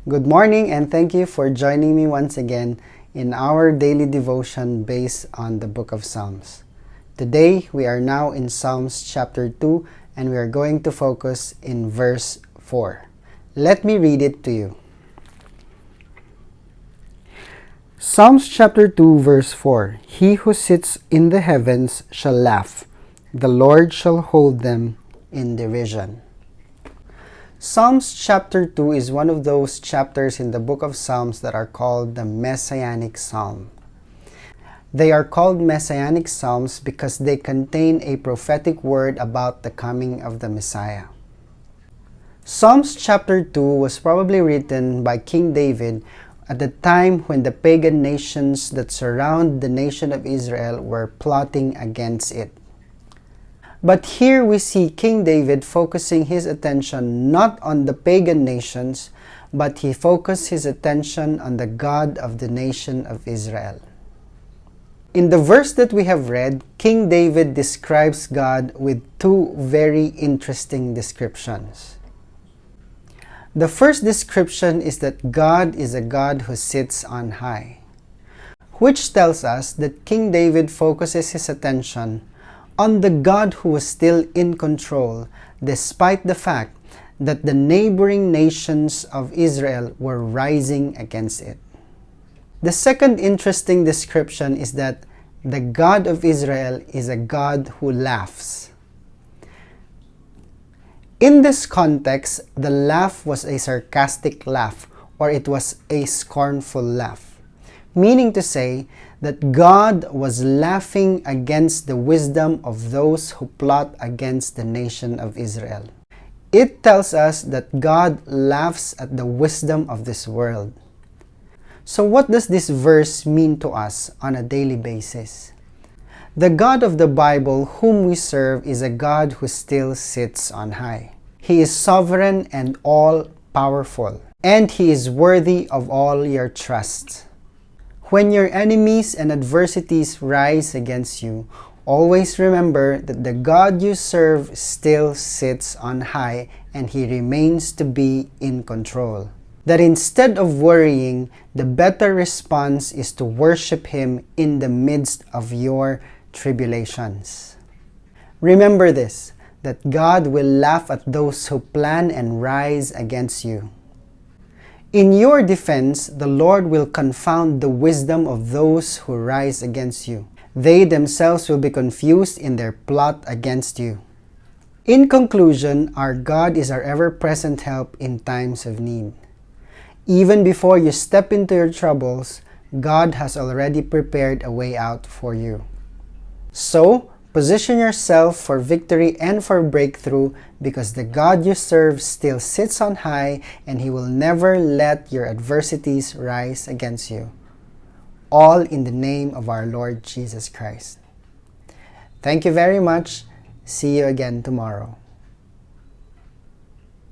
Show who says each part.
Speaker 1: Good morning and thank you for joining me once again in our daily devotion based on the book of Psalms. Today we are now in Psalms chapter 2 and we are going to focus in verse 4. Let me read it to you. Psalms chapter 2 verse 4. He who sits in the heavens shall laugh. The Lord shall hold them in derision. Psalms chapter 2 is one of those chapters in the book of Psalms that are called the Messianic Psalm. They are called Messianic Psalms because they contain a prophetic word about the coming of the Messiah. Psalms chapter 2 was probably written by King David at the time when the pagan nations that surround the nation of Israel were plotting against it. But here we see King David focusing his attention not on the pagan nations, but he focused his attention on the God of the nation of Israel. In the verse that we have read, King David describes God with two very interesting descriptions. The first description is that God is a God who sits on high, which tells us that King David focuses his attention on the God who was still in control, despite the fact that the neighboring nations of Israel were rising against it. The second interesting description is that the God of Israel is a God who laughs. In this context, the laugh was a sarcastic laugh, or it was a scornful laugh, meaning to say that God was laughing against the wisdom of those who plot against the nation of Israel. It tells us that God laughs at the wisdom of this world. So what does this verse mean to us on a daily basis? The God of the Bible whom we serve is a God who still sits on high. He is sovereign and all-powerful, and He is worthy of all your trust. When your enemies and adversities rise against you, always remember that the God you serve still sits on high and He remains to be in control. That instead of worrying, the better response is to worship Him in the midst of your tribulations. Remember this, that God will laugh at those who plan and rise against you. In your defense, the Lord will confound the wisdom of those who rise against you. They themselves will be confused in their plot against you. In conclusion, our God is our ever-present help in times of need. Even before you step into your troubles, God has already prepared a way out for you. So, position yourself for victory and for breakthrough because the God you serve still sits on high and He will never let your adversities rise against you. All in the name of our Lord Jesus Christ. Thank you very much. See you again tomorrow.